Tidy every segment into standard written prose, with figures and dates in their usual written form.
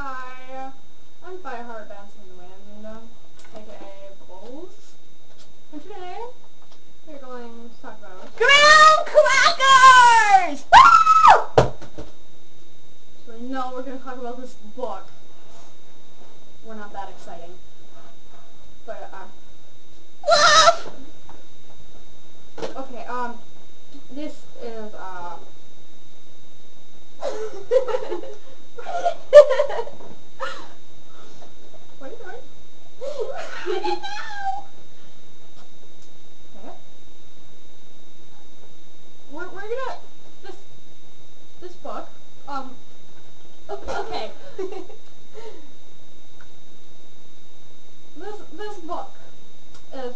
Hi, I'm Fireheart Dancing in the Wind, aka Bubbles, and today we're going to talk about Graham crackers! Woo! actually no, we're going to talk about this book. We're not that exciting, but okay, this is what are you doing? Okay. We're gonna this book. Okay. This book is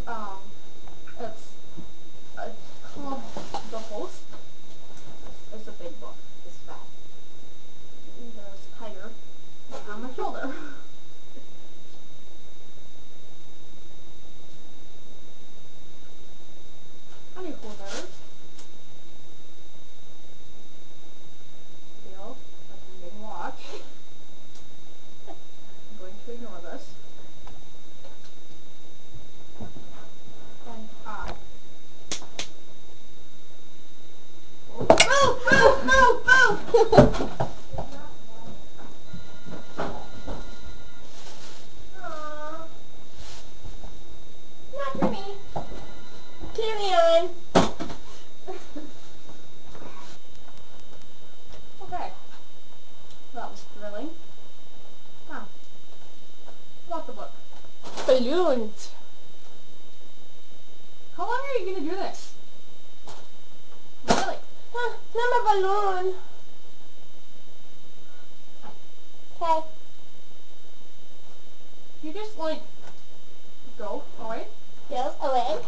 it's called The Host. It's a big book. It's fat. There's a tiger on my shoulder. Honey holders. Feel like I'm being watched. I'm going to ignore this. And move! Not for me. Carry on. Okay. That was thrilling. Now, about the book. Balloons. How long are you going to do this? Really? Not my balloon. Okay. You just, like, go away? Go away.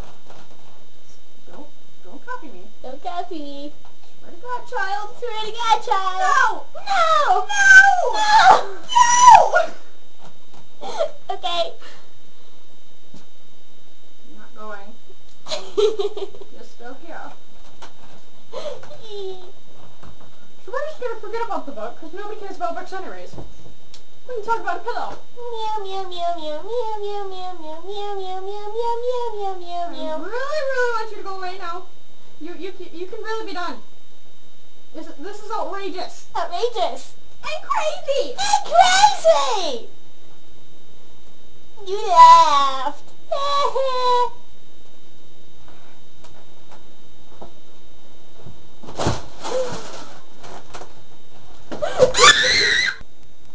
Don't copy me. Don't copy me. Swear to God, child. Swear to God, child. No! No! No! No! No! Okay. I'm not going. You're still here. So we're just gonna forget about the book, because nobody cares about books anyways. We can talk about a pillow. Meow meow meow meow meow meow meow meow meow meow meow meow meow meow I meow. really want you to go away now. You can really be done. This is outrageous. Outrageous. And crazy! And crazy! You laughed.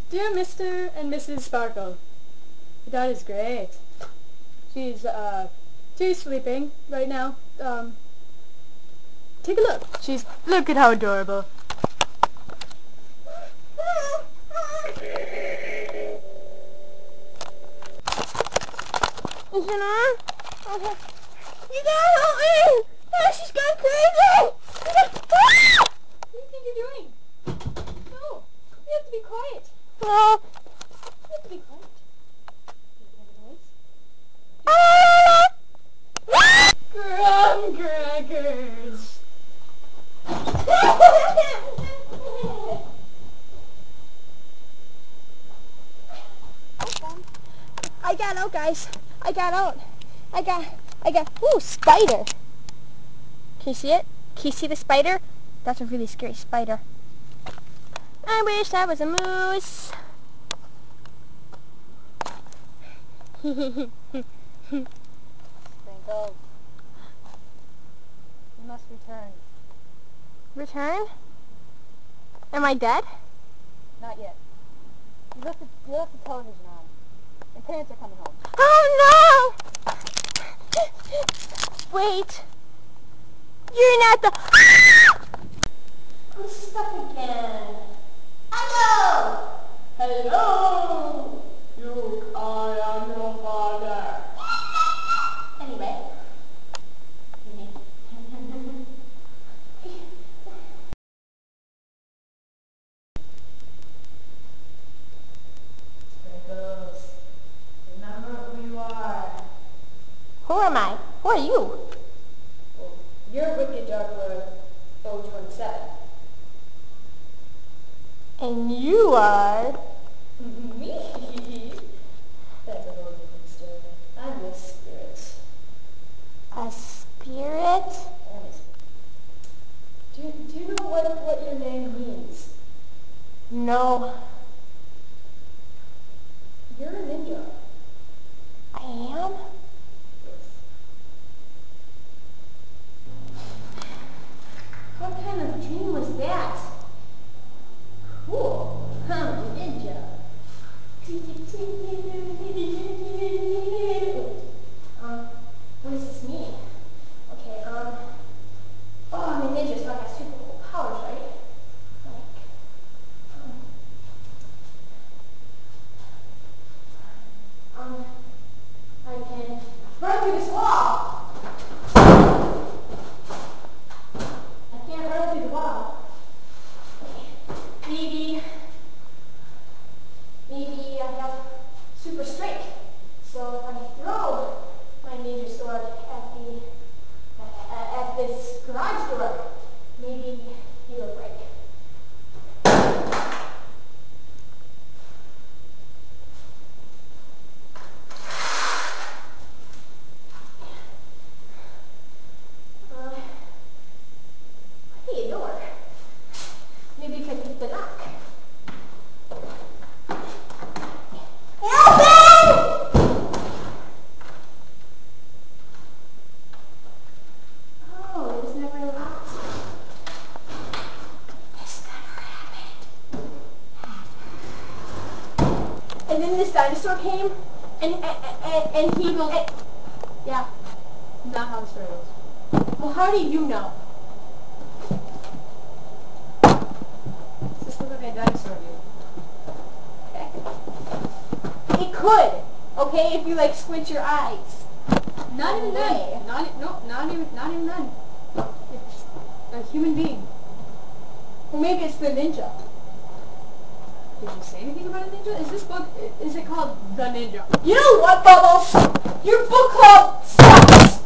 Dear Mr. and Mrs. Sparkle, your daughter's great. She's sleeping right now. Take a look. Look at how adorable. Is it on? Okay. You gotta help me! Oh, she's gone crazy! What do you think you're doing? No, you have to be quiet. No. You have to be quiet. Graham crackers. I got out, guys. I got out. Ooh, spider. Can you see it? Can you see the spider? That's a really scary spider. I wish I was a moose. Sprinkles. You must return. Return? Am I dead? Not yet. You left the television on. And parents are coming home. Oh no! Wait. You're not the... I'm stuck again. Hello! Hello! Luke, I am your father. Anyway. Sprinkles, remember who you are. Who am I? Who are you? Well, you're Wicked Juggler 027. And you are... it. Do you know what your name means? No. You're a ninja. I am? What kind of dream was that? Cool. I'm a ninja. What does this mean? Okay, oh, I'm a ninja, so I got super cool powers, right? I can run through this wall. I can't run through the wall. Okay. Maybe I have super strength. So if I throw my ninja sword at this garage door, maybe it'll break. Hey, a door. Maybe if I hit the lock. And then this dinosaur came, and he goes, yeah. Not how the story goes. Well, how do you know? Does this look like a dinosaur view? It could, okay, if you like squint your eyes. Not even Okay. then. Not even then. It's a human being. Or maybe it's the ninja. Did you say anything about a ninja? Is this book, is it called The Ninja? You know what, Bubbles? Your book club sucks.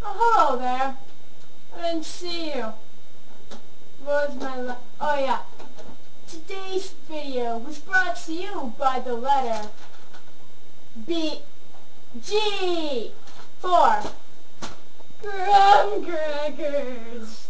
Oh, hello there. I didn't see you. Where's my oh yeah. Today's video was brought to you by the letter G for Graham Crackers.